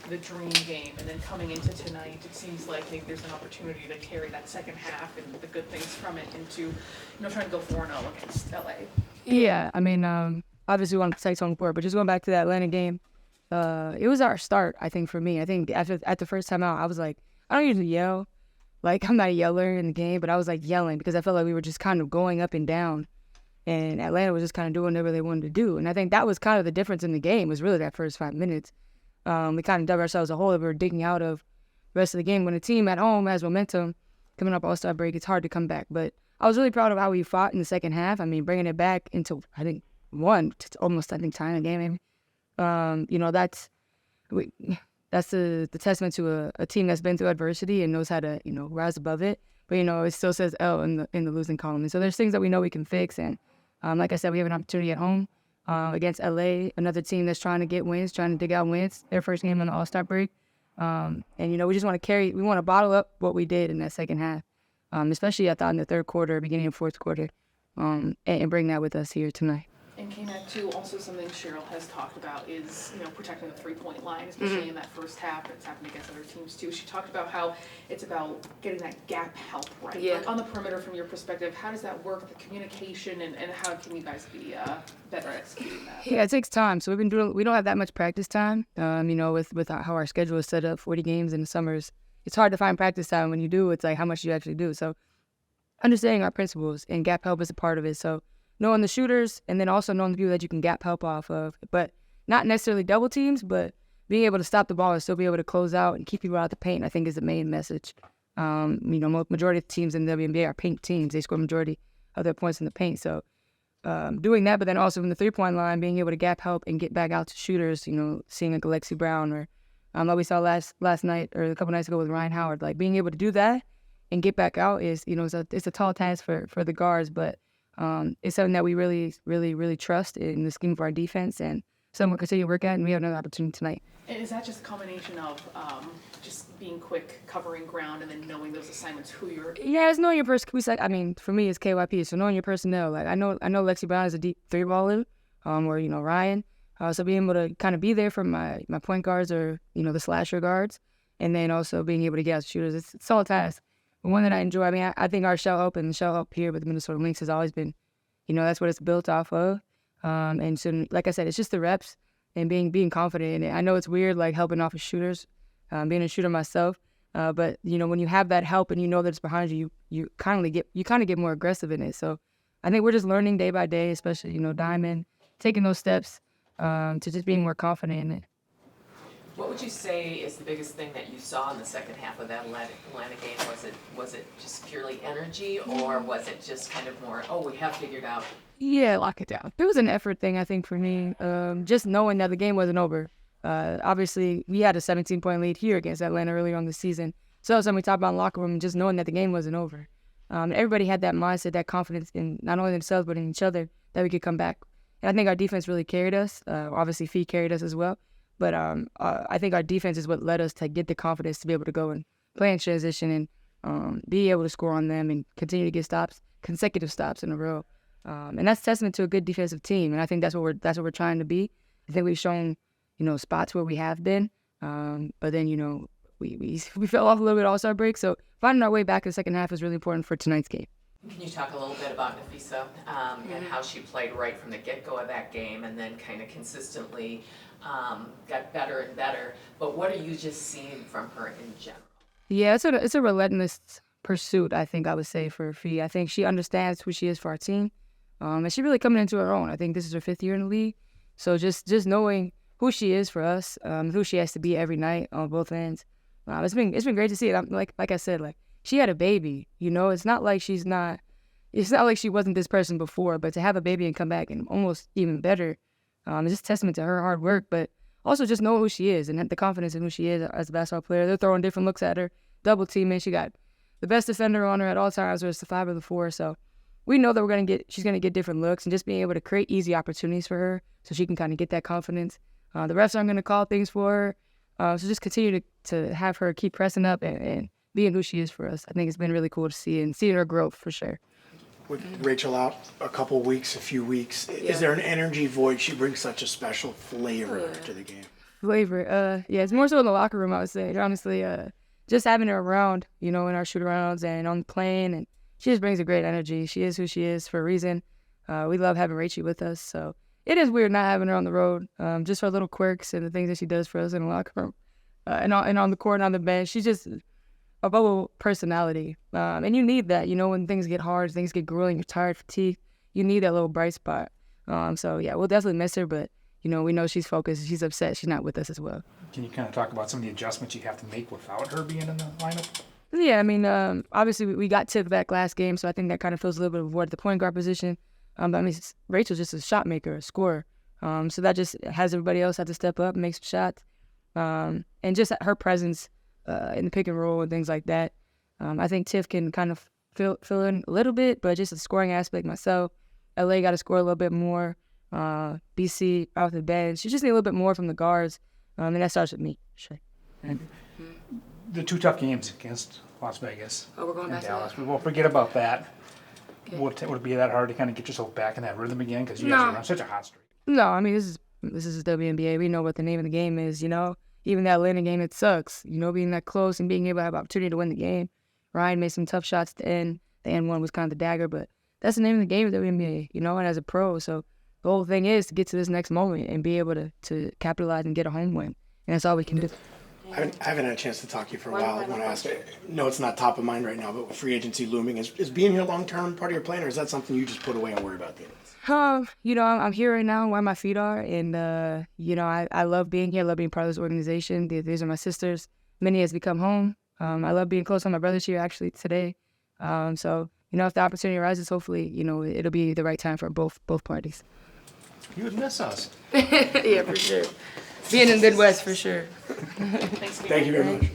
the dream game, and then coming into tonight, it seems like maybe there's an opportunity to carry that second half and the good things from it into, trying to go 4-0 against LA. Yeah, I mean, obviously we want to protect home court, but just going back to that Atlanta game, it was our start, I think, for me. I think at the first time out, I was like, I don't usually yell. Like, I'm not a yeller in the game, but I was, like, yelling because I felt like we were just kind of going up and down. And Atlanta was just kind of doing whatever they wanted to do. And I think that was kind of the difference in the game was really that first 5 minutes. We kind of dug ourselves a hole that we were digging out of the rest of the game. When a team at home has momentum coming up All-Star break, it's hard to come back. But I was really proud of how we fought in the second half. I mean, bringing it back into, I think, almost tying the game, maybe. That's the testament to a team that's been through adversity and knows how to, rise above it. But, it still says L in the losing column. And so there's things that we know we can fix. And like I said, we have an opportunity at home against LA, another team that's trying to get wins, trying to dig out wins, their first game on the All-Star break. And, we just want to bottle up what we did in that second half, especially I thought in the third quarter, beginning of fourth quarter, and bring that with us here tonight. And K-Mac, too, also something Cheryl has talked about is, protecting the three-point line, especially in that first half. It's happened against other teams, too. She talked about how it's about getting that gap help right. Yeah. Like on the perimeter, from your perspective, how does that work, the communication, and how can you guys be better at executing that? Yeah, it takes time. So we don't have that much practice time, with how our schedule is set up, 40 games in the summers. It's hard to find practice time. When you do, it's like how much you actually do. So understanding our principles and gap help is a part of it. So knowing the shooters and then also knowing the people that you can gap help off of, but not necessarily double teams, but being able to stop the ball and still be able to close out and keep people out of the paint, I think is the main message. Majority of teams in the WNBA are paint teams. They score majority of their points in the paint. So doing that, but then also from the three-point line, being able to gap help and get back out to shooters, seeing like Alexi Brown or like we saw last night or a couple nights ago with Ryan Howard, like being able to do that and get back out is, it's a tall task for the guards, but it's something that we really, really, really trust in the scheme for our defense and something we'll continue to work at, and we have another opportunity tonight. And is that just a combination of just being quick, covering ground, and then knowing those assignments, who you're... Yeah, it's knowing your person. For me, it's KYP, so knowing your personnel. Like, I know Lexi Brown is a deep three-baller, or, Ryan. So being able to kind of be there for my point guards or, the slasher guards, and then also being able to get out to shooters, it's all a task. But one that I enjoy, I think our shell help and the shell help here with the Minnesota Lynx has always been, that's what it's built off of. And so, like I said, it's just the reps and being confident in it. I know it's weird, like helping off of shooters, being a shooter myself. But when you have that help and that it's behind you, you kind of get more aggressive in it. So I think we're just learning day by day, especially Diamond, taking those steps to just being more confident in it. What would you say is the biggest thing that you saw in the second half of that Atlanta game? Was it just purely energy, or was it just kind of more, we have figured out? Yeah, lock it down. It was an effort thing, I think, for me. Just knowing that the game wasn't over. Obviously, we had a 17-point lead here against Atlanta earlier on the season. So something we talked about in the locker room, just knowing that the game wasn't over. Everybody had that mindset, that confidence in not only themselves but in each other that we could come back. And I think our defense really carried us. Obviously, Fee carried us as well. But I think our defense is what led us to get the confidence to be able to go and play in transition and be able to score on them and continue to get stops, consecutive stops in a row. And that's testament to a good defensive team. And I think that's what we're trying to be. I think we've shown, spots where we have been. But then, we fell off a little bit All-Star break. So finding our way back in the second half is really important for tonight's game. Can you talk a little bit about Nafisa and how she played right from the get-go of that game and then kind of consistently got better and better? But what are you just seeing from her in general? Yeah, it's a relentless pursuit, I think I would say, for Fee. I think she understands who she is for our team. And she's really coming into her own. I think this is her 5th year in the league. So just knowing who she is for us, who she has to be every night on both ends. It's been great to see it. Like I said, like she had a baby. It's not like it's not like she wasn't this person before, but to have a baby and come back and almost even better, it's just testament to her hard work, but also just know who she is and have the confidence in who she is as a basketball player. They're throwing different looks at her, double teaming. She got the best defender on her at all times, whether it's the 5 or the 4. So we know that she's gonna get different looks, and just being able to create easy opportunities for her so she can kind of get that confidence. The refs aren't gonna call things for her. So just continue to have her keep pressing up and being who she is for us. I think it's been really cool to see and seeing her growth for sure. With Rachel out a few weeks, is there an energy void? She brings such a special flavor to the game. flavor. Yeah, it's more so in the locker room, I would say. Honestly, just having her around, in our shoot-arounds and on the plane, and she just brings a great energy. She is who she is for a reason. We love having Rachie with us, so it is weird not having her on the road. Just her little quirks and the things that she does for us in the locker room, and on the court and on the bench. She's just a bubble personality, and you need that. When things get hard, things get grueling, you're tired, fatigued. You need that little bright spot. So yeah, we'll definitely miss her, but we know she's focused. She's upset. She's not with us as well. Can you kind of talk about some of the adjustments you have to make without her being in the lineup? Yeah, I mean, obviously we got Tiff back last game, so I think that kind of fills a little bit of a void at the point guard position. But I mean, Rachel's just a shot maker, a scorer. So that just has everybody else have to step up, make some shots, and just her presence in the pick and roll and things like that. I think Tiff can kind of fill in a little bit, but just the scoring aspect myself. LA got to score a little bit more. BC off the bench. You just need a little bit more from the guards, and that starts with me. Sure. And the 2 tough games against Las Vegas Oh, we're going and back to Dallas. that. We won't forget about that. Okay. Would it be that hard to kind of get yourself back in that rhythm again? Because you guys No. are on such a hot streak. No, I mean this is WNBA. We know what the name of the game is. Even that Atlanta game, it sucks. Being that close and being able to have opportunity to win the game. Ryan made some tough shots to end. The end one was kind of the dagger, but that's the name of the game of WNBA. And as a pro, so the whole thing is to get to this next moment and be able to capitalize and get a home win, and that's all we can do. I haven't had a chance to talk to you for a while. I want to ask, no, it's not top of mind right now, but with free agency looming, is being here long-term part of your plan, or is that something you just put away and worry about then? I'm here right now where my feet are, and I love being here. I love being part of this organization. These are my sisters. Minnie has become home. I love being close to my brother's here actually today. So if the opportunity arises, hopefully it'll be the right time for both parties. You would miss us. Yeah, for sure. Being in the Midwest, for sure. Thanks, Thank you very much.